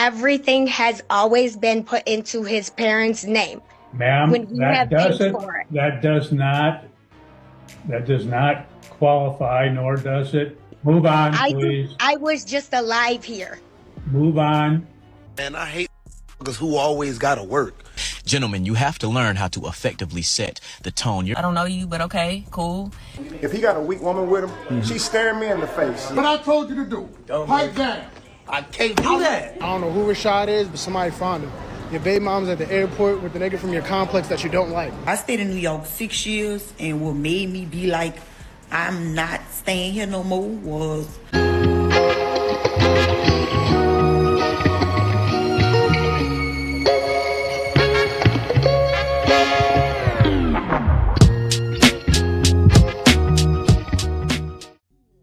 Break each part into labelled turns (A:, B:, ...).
A: everything has always been put into his parents' name.
B: Ma'am,
A: When he have paid for it.
B: that does not qualify, nor does it. Move on, please.
A: I was just alive here.
B: Move on.
C: And I hate who always gotta work.
D: Gentlemen, you have to learn how to effectively set the tone.
E: I don't know you, but okay, cool.
F: If he got a weak woman with him, she's staring me in the face.
G: What I told you to do, pipe down.
C: I can't do that.
H: I don't know who Rashad is, but somebody found him. Your baby mom's at the airport with the nigga from your complex that you don't like.
E: I stayed in New York 6 years, and what made me be like, I'm not staying here no more was...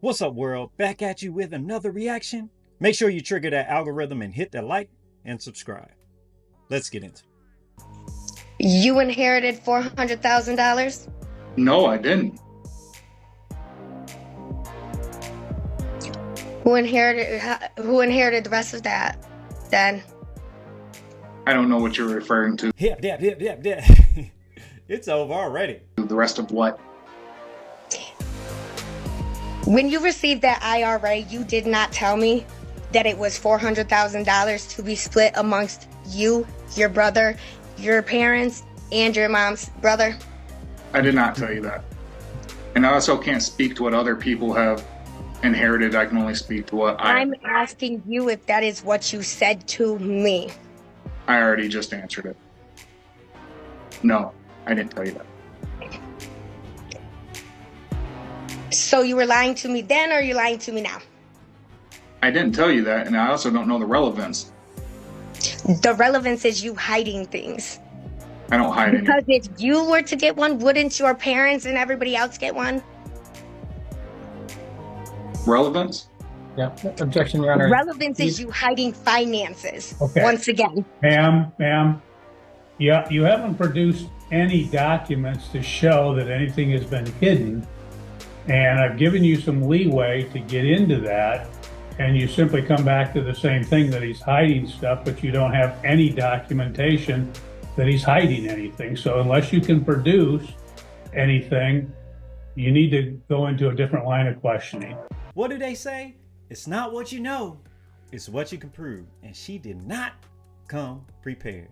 I: What's up, world? Back at you with another reaction. Make sure you trigger that algorithm and hit that like and subscribe. Let's get into it.
A: You inherited $400,000?
J: No, I didn't.
A: Who inherited the rest of that, then?
J: I don't know what you're referring to.
I: Yeah. It's over already.
J: The rest of what?
A: When you received that IRA, you did not tell me that it was $400,000 to be split amongst you, your brother, your parents, and your mom's brother.
J: I did not tell you that. And I also can't speak to what other people have inherited. I can only speak to what
A: I'm asking you if that is what you said to me.
J: I already just answered it. No, I didn't tell you that.
A: So you were lying to me then, or are you lying to me now?
J: I didn't tell you that, and I also don't know the relevance.
A: The relevance is you hiding things.
J: I don't hide anything.
A: Because if you were to get one, wouldn't your parents and everybody else get one?
J: Relevance?
B: Yeah, objection, Your Honor.
A: Relevance is you hiding finances.
B: Okay.
A: Once again.
B: Ma'am, yeah, you haven't produced any documents to show that anything has been hidden. And I've given you some leeway to get into that, and you simply come back to the same thing, that he's hiding stuff, but you don't have any documentation that he's hiding anything. So unless you can produce anything, you need to go into a different line of questioning.
I: What do they say? It's not what you know, it's what you can prove. And she did not come prepared.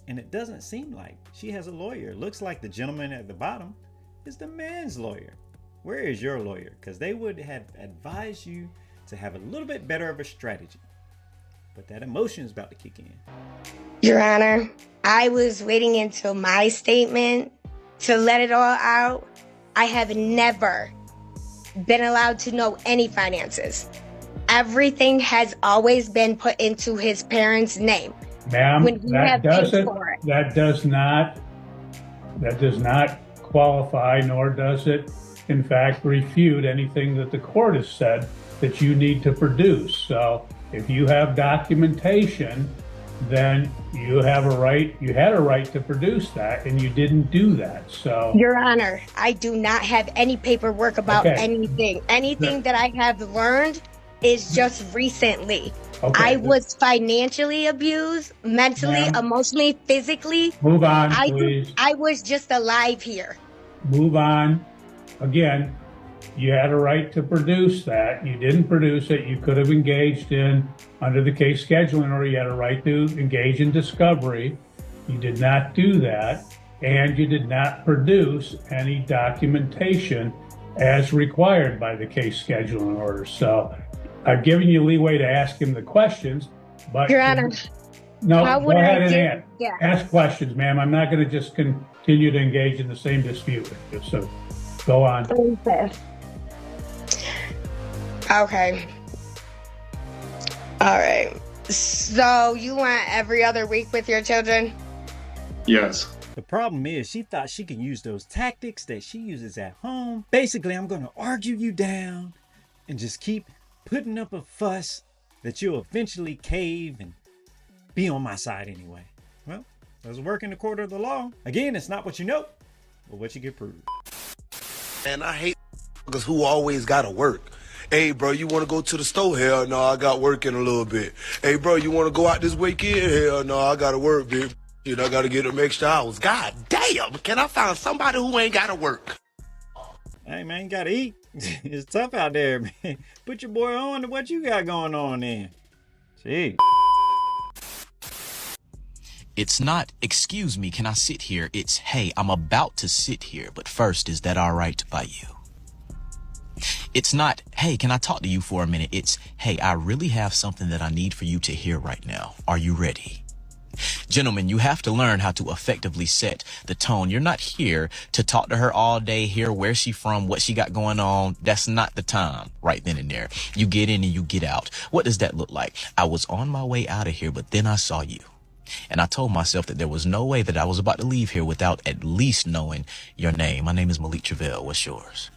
I: And it doesn't seem like she has a lawyer. Looks like the gentleman at the bottom is the man's lawyer. Where is your lawyer? Because they would have advised you to have a little bit better of a strategy. But that emotion is about to kick in.
A: Your Honor, I was waiting until my statement to let it all out. I have never been allowed to know any finances. Everything has always been put into his parents' name.
B: Ma'am,
A: that
B: does not qualify, nor does it in fact refute anything that the court has said that you need to produce. So if you have documentation, then you have a right, you had a right to produce that, and you didn't do that. So
A: Your Honor, I do not have any paperwork about anything. Anything that I have learned is just recently. I was financially abused, mentally, emotionally, physically.
B: Move on, please.
A: I was just alive here.
B: Move on. Again, you had a right to produce that. You didn't produce it. You could have engaged in, under the case scheduling order, you had a right to engage in discovery. You did not do that, and you did not produce any documentation as required by the case scheduling order. So I've given you leeway to ask him the questions, but
A: Your Honor,
B: no, go ahead and ask
A: Yeah.
B: questions, ma'am. I'm not going to just continue to engage in the same dispute with you. So go on.
A: Okay. All right. So you went every other week with your children?
J: Yes.
I: The problem is she thought she could use those tactics that she uses at home. Basically, I'm going to argue you down and just keep putting up a fuss that you'll eventually cave and be on my side anyway. Well, doesn't work in the court of the law. Again, it's not what you know, but what you can prove.
C: And I hate who always gotta work. Hey, bro, you want to go to the store? Hell no, I got work in a little bit. Hey, bro, you want to go out this weekend? Hell no, I got to work, bitch. Shit, I got to get them extra hours. God damn, can I find somebody who ain't got to work?
I: Hey, man, you gotta eat. It's tough out there, man. Put your boy on to what you got going on then. Gee.
D: It's not, excuse me, can I sit here? It's, hey, I'm about to sit here, but first, is that all right by you? It's not, hey, can I talk to you for a minute? It's, hey, I really have something that I need for you to hear right now. Are you ready? Gentlemen, you have to learn how to effectively set the tone. You're not here to talk to her all day, hear where she from, what she got going on. That's not the time right then and there. You get in and you get out. What does that look like? I was on my way out of here, but then I saw you. And I told myself that there was no way that I was about to leave here without at least knowing your name. My name is Malik Travell. What's yours?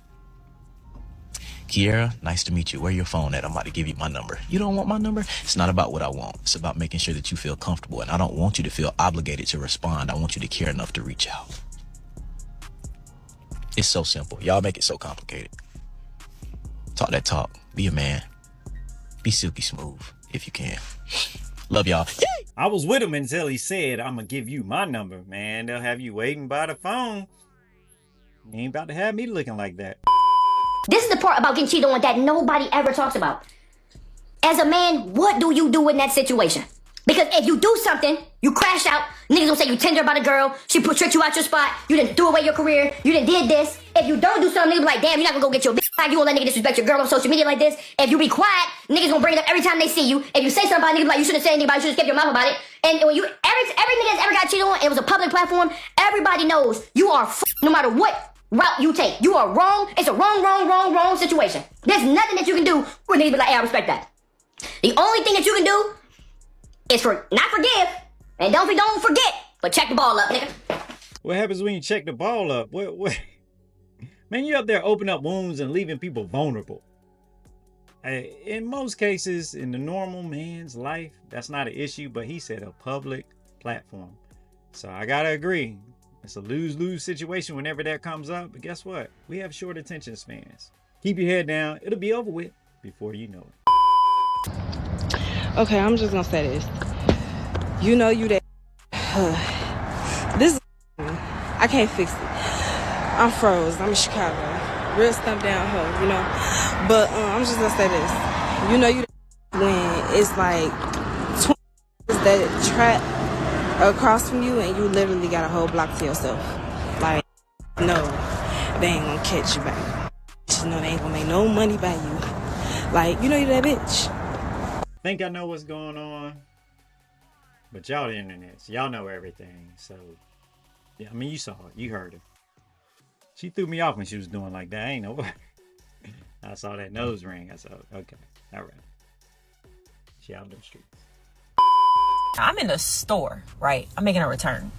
D: Kiera, nice to meet you. Where your phone at? I'm about to give you my number. You don't want my number? It's not about what I want. It's about making sure that you feel comfortable. And I don't want you to feel obligated to respond. I want you to care enough to reach out. It's so simple. Y'all make it so complicated. Talk that talk. Be a man. Be silky smooth if you can. Love y'all. Yay!
I: I was with him until he said, I'm gonna give you my number. Man, they'll have you waiting by the phone. You ain't about to have me looking like that.
K: This is the part about getting cheated on that nobody ever talks about. As a man, what do you do in that situation? Because if you do something, you crash out, niggas gonna say you tender about a girl, she tricked you out your spot, you done threw away your career, you done did this. If you don't do something, niggas be like, damn, you're not gonna go get your bitch back, you gonna let nigga disrespect your girl on social media like this. If you be quiet, niggas gonna bring it up every time they see you. If you say something about niggas be like, you shouldn't say anything about it, you should've kept your mouth about it. And when you, every nigga that's ever got cheated on, it was a public platform, everybody knows you are no matter what route you take. You are wrong. It's a wrong situation. There's nothing that you can do where niggas be like, hey, I respect that. The only thing that you can do is not forgive, and don't forget, but check the ball up, nigga.
I: What happens when you check the ball up? What? Man, you up there opening up wounds and leaving people vulnerable. In most cases, in the normal man's life, that's not an issue, but he said a public platform. So I gotta agree. It's a lose-lose situation whenever that comes up, but guess what? We have short attention spans. Keep your head down. It'll be over with before you know it.
L: Okay, I'm just gonna say this. You know you that this is I can't fix it. I'm froze. I'm in Chicago. Real stuff down here, you know. But I'm just gonna say this. You know you that when it's like 20 that trap across from you and you literally got a whole block to yourself. Like, no, they ain't gonna catch you back. You know they ain't gonna make no money by you. Like, you know you that bitch.
I: Think I know what's going on, but y'all the internet, so y'all know everything. So yeah, I mean, you saw it, you heard her. She threw me off when she was doing like that. I ain't know. I saw that nose ring. I said, okay, all right. She out in the streets.
M: I'm in the store, right? I'm making a return,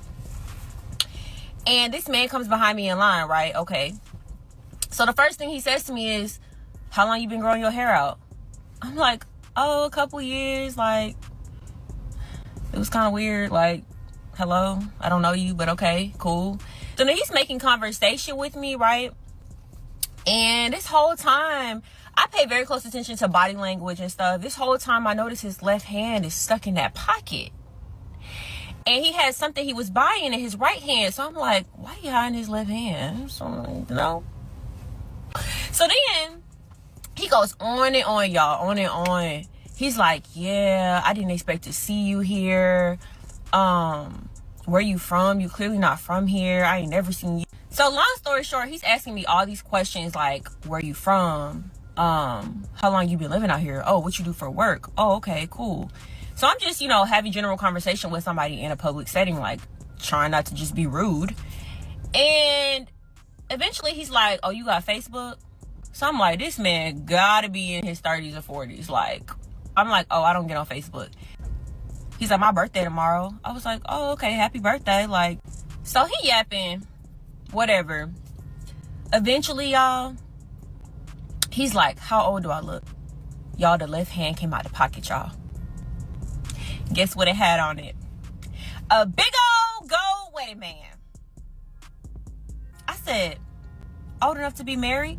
M: and this man comes behind me in line, right? Okay. So the first thing he says to me is, "How long you been growing your hair out?" I'm like, oh, a couple years. Like, it was kind of weird. Like, hello, I don't know you, but okay, cool. So then he's making conversation with me, right? And this whole time, I pay very close attention to body language and stuff. This whole time, I notice his left hand is stuck in that pocket. And he had something he was buying in his right hand. So I'm like, why are you hiding his left hand? So, you know. So then he goes on and on, y'all, on and on. He's like, yeah, I didn't expect to see you here. Where you from? You clearly not from here. I ain't never seen you. So long story short, he's asking me all these questions like, where you from? How long you been living out here? Oh, what you do for work? Oh, okay, cool. So I'm just, you know, having general conversation with somebody in a public setting, like trying not to just be rude. And eventually he's like, oh, you got Facebook? So I'm like, this man gotta be in his 30s or 40s. Like, I'm like, oh, I don't get on Facebook. He's like, my birthday tomorrow. I was like, oh, okay, happy birthday. Like, so he yapping, whatever. Eventually, y'all, he's like, how old do I look? Y'all, the left hand came out the pocket, y'all. Guess what it had on it? A big old gold wedding man. I said, old enough to be married?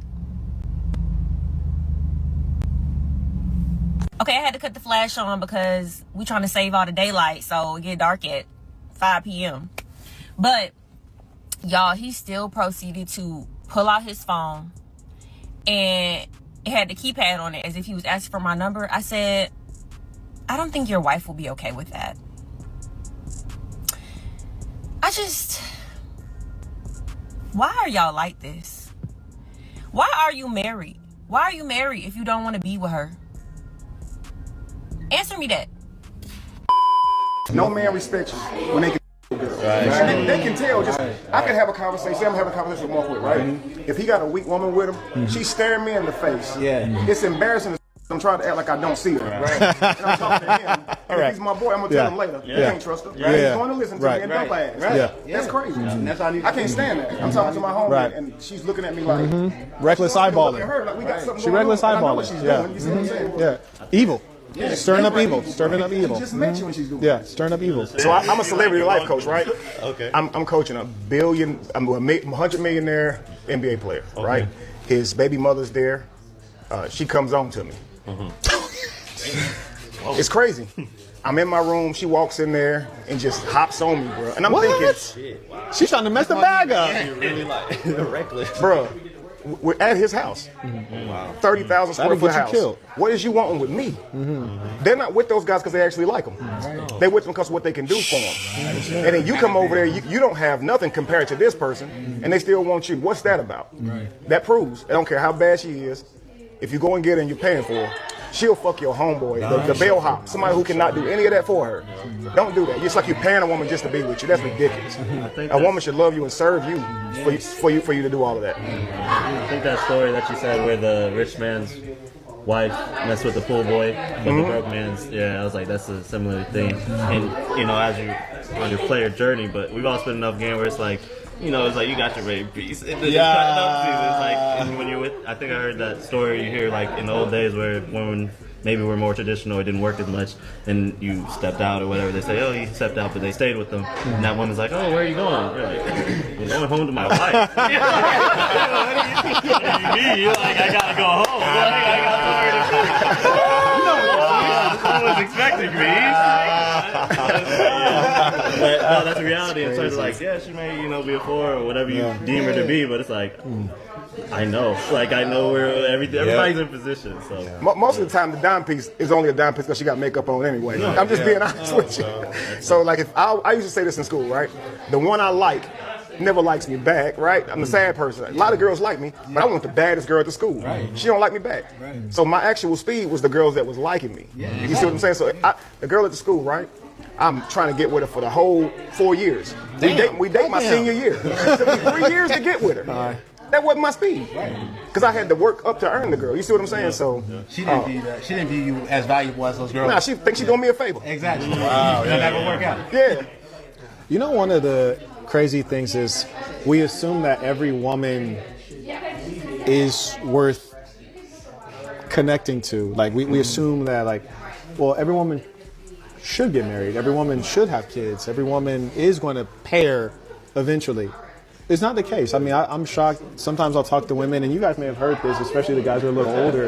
M: Okay, I had to cut the flash on because we trying to save all the daylight, so it get dark at 5 p.m. But y'all, he still proceeded to pull out his phone, and it had the keypad on it as if he was asking for my number. I said, I don't think your wife will be okay with that. Why are y'all like this? Why are you married? Why are you married if you don't want to be with her? Answer me that.
F: No man respects you when they can they can tell. Just I can have a conversation. I'm having a conversation with Mark with, right? If he got a weak woman with him, she's staring me in the face. It's embarrassing. I'm trying to act like I don't see her. And I'm talking to him. And if he's my boy, I'm gonna tell him later. You can't trust her. He's going to listen to me and dump ass. That's crazy. I can't stand that. I'm talking to my homie and she's looking at me like
N: reckless eyeballing.
F: She
N: reckless eyeballing.
F: You see what I'm saying?
N: Yeah. Evil. Stirring up evil. Stirring up evil.
F: Just mention what she's doing.
N: Yeah, stirring up evil.
F: So I'm a celebrity life coach, right? Okay. I'm coaching I'm a $100 millionaire NBA player, right? His baby mother's there. She comes on to me. It's crazy. I'm in my room. She walks in there and just hops on me, bro. And I'm thinking,
N: she's trying to mess the bag up.
O: Really like reckless,
F: bro. We're at his house. Wow. 30,000 square foot house. What is you wanting with me? They're not with those guys because they actually like them. They're with them because of what they can do for them. And then you come over there, you don't have nothing compared to this person, and they still want you. What's that about? That proves, I don't care how bad she is, if you go and get her and you're paying for her, she'll fuck your homeboy, the bellhop, somebody who cannot do any of that for her. Don't do that. It's like you're paying a woman just to be with you. That's ridiculous. A woman should love you and serve you for you to do all of that.
O: I think that story that you said where the rich man's wife messed with the pool boy, but the broke man's, I was like, that's a similar thing. And, as you on your player journey, but we've all spent enough game where it's like, it's like you got your rape piece. And then it's like when you're with, I think I heard that story you hear like in the old days where women maybe were more traditional or didn't work as much and you stepped out or whatever. They say, oh, you stepped out, but they stayed with them. And that woman's like, oh, where are you going? You're like, I'm going home to my wife. What do you mean? You're like, I gotta go home. I got someone's expecting me. But no, that's the reality. In terms of like, she may, be a 4 or whatever you deem her to be, but it's like, I know. Like, I know where everybody's in position. So
F: most of the time, the dime piece is only a dime piece because she got makeup on anyway. I'm just being honest with you. So, like, if I used to say this in school, right? The one I like never likes me back, right? I'm the sad person. A lot of girls like me, but I want the baddest girl at the school. She don't like me back. So my actual speed was the girls that was liking me. You see what I'm saying? So the girl at the school, right? I'm trying to get with her for the whole 4 years. We date my senior year. It took me 3 years to get with her. That wasn't my speed, because I had to work up to earn the girl. You see what I'm saying? So
P: she didn't view you as valuable as those girls.
F: Nah, she thinks she's doing me a favor.
P: Exactly. Wow. That's not gonna work out.
F: Yeah.
N: You know, one of the crazy things is we assume that every woman is worth connecting to. Like we assume that every woman should get married. Every woman should have kids. Every woman is going to pair eventually. It's not the case. I mean, I'm shocked. Sometimes I'll talk to women, and you guys may have heard this, especially the guys who are a little older.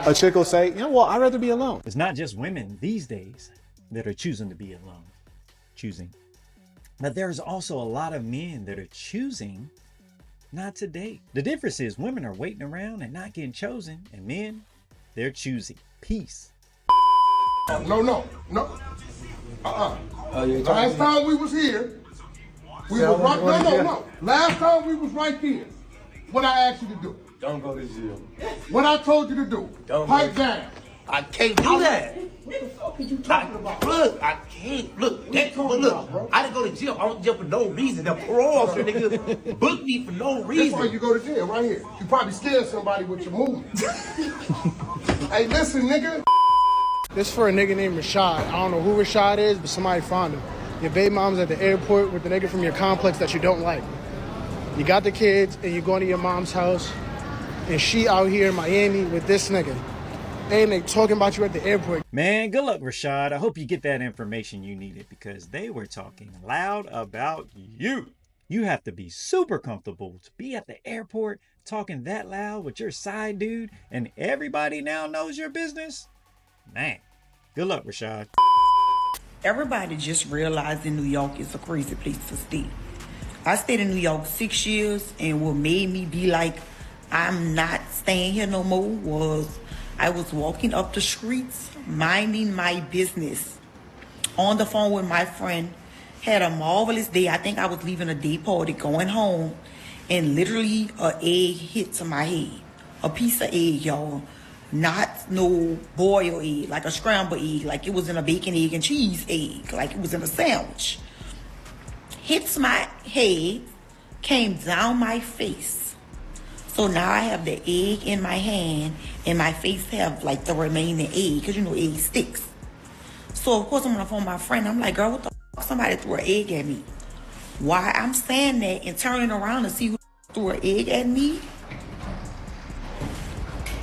N: A chick will say, I'd rather be alone.
I: It's not just women these days that are choosing to be alone. But there's also a lot of men that are choosing not to date. The difference is women are waiting around and not getting chosen, and men, they're choosing peace.
G: No. Last time we was here, last time we was right here. What I asked you to do.
Q: Don't go to jail.
G: What I told you to do. Pipe down.
Q: I can't do that.
G: What the fuck are you talking about?
Q: Look, I can't. Look, I didn't go to jail. I went to jail for no reason. The parole officer nigga booked me for no reason.
G: That's why you go to jail, right here. You probably scared somebody with your movement. Hey, listen, nigga.
H: This is for a nigga named Rashad. I don't know who Rashad is, but somebody found him. Your baby mom's at the airport with the nigga from your complex that you don't like. You got the kids and you're going to your mom's house and she out here in Miami with this nigga. And they talking about you at the airport.
I: Man, good luck, Rashad. I hope you get that information you needed because they were talking loud about you. You have to be super comfortable to be at the airport talking that loud with your side dude and everybody now knows your business. Man, good luck, Rashad.
E: Everybody just realized in New York is a crazy place to stay. I stayed in New York 6 years, and what made me be like, I'm not staying here no more, was I was walking up the streets, minding my business, on the phone with my friend, had a marvelous day. I think I was leaving a day party, going home, and literally an egg hit to my head. A piece of egg, y'all. Not no boiled egg, like a scrambled egg, like it was in a bacon, egg, and cheese egg, like it was in a sandwich. Hits my head, came down my face. So now I have the egg in my hand, and my face have like the remaining egg, because you know egg sticks. So of course I'm on the phone with my friend. I'm like, girl, what the fuck? Somebody threw an egg at me. Why I'm standing there and turning around to see who threw an egg at me?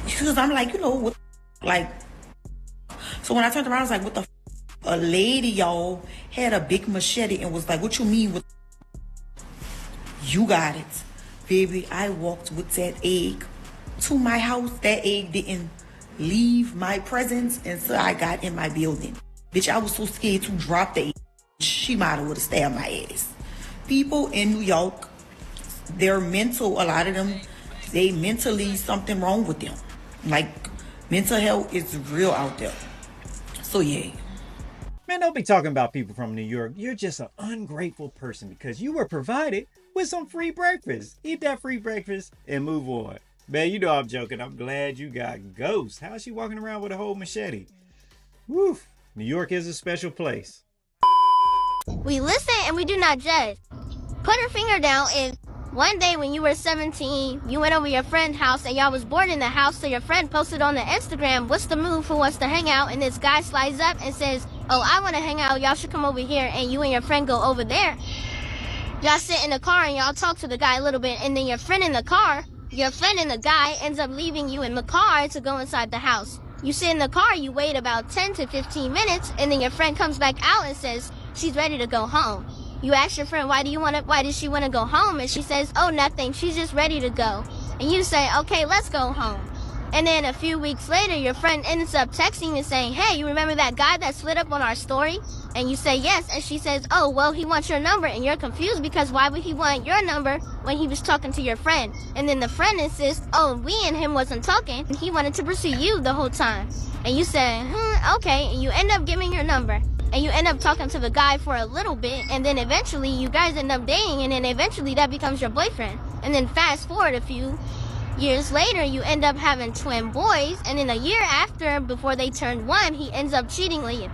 E: Because I'm like, you know, what, like, so when I turned around, I was like, what the f-? A lady, y'all, had a big machete and was like, what you mean with you got it? Baby, I walked with that egg to my house. That egg didn't leave my presence until I got in my building. Bitch, I was so scared to drop the egg. She might have would have stabbed my ass. People in New York, they're mental, a lot of them, they mentally something wrong with them. Like, mental health is real out there. So, yeah.
I: Man, don't be talking about people from New York. You're just an ungrateful person because you were provided with some free breakfast. Eat that free breakfast and move on. Man, you know I'm joking. I'm glad you got ghosts. How's she walking around with a whole machete? Woof. New York is a special place.
R: We listen and we do not judge. Put her finger down if one day when you were 17, you went over your friend's house and y'all was bored in the house, so your friend posted on the Instagram, what's the move, who wants to hang out? And this guy slides up and says, oh, I want to hang out, y'all should come over here, and you and your friend go over there. Y'all sit in the car and y'all talk to the guy a little bit, and then your friend and the guy ends up leaving you in the car to go inside the house. You sit in the car, you wait about 10 to 15 minutes, and then your friend comes back out and says she's ready to go home. You ask your friend, why does she want to go home? And she says, oh, nothing, she's just ready to go. And you say, okay, let's go home. And then a few weeks later, your friend ends up texting and saying, hey, you remember that guy that slid up on our story? And you say yes, and she says, oh, well, he wants your number, and you're confused because why would he want your number when he was talking to your friend? And then the friend insists, oh, we and him wasn't talking, and he wanted to pursue you the whole time. And you say, okay, and you end up giving your number. And you end up talking to the guy for a little bit, and then eventually you guys end up dating, and then eventually that becomes your boyfriend. And then fast forward a few years later, you end up having twin boys, and then a year after, before they turned 1, he ends up cheating on you.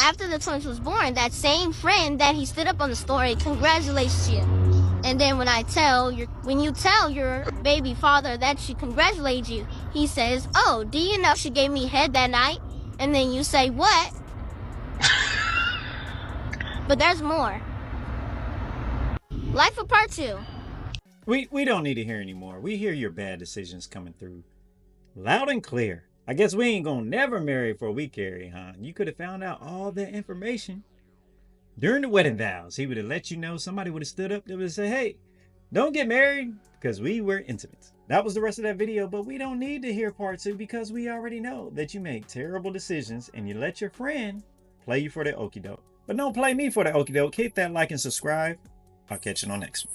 R: After the twins was born, that same friend that he stood up on the story congratulates you. And then when you tell your baby father that she congratulates you, he says, oh, do you know she gave me head that night? And then you say, what? But there's more. Life of part 2.
I: We don't need to hear anymore. We hear your bad decisions coming through loud and clear. I guess we ain't gonna never marry before we carry, huh? You could have found out all that information during the wedding vows. He would have let you know. Somebody would have stood up. They would have said, hey, don't get married because we were intimate. That was the rest of that video, but we don't need to hear part 2 because we already know that you make terrible decisions and you let your friend play you for the okie doke. But don't play me for the okie doke. Hit that like and subscribe. I'll catch you on the next one.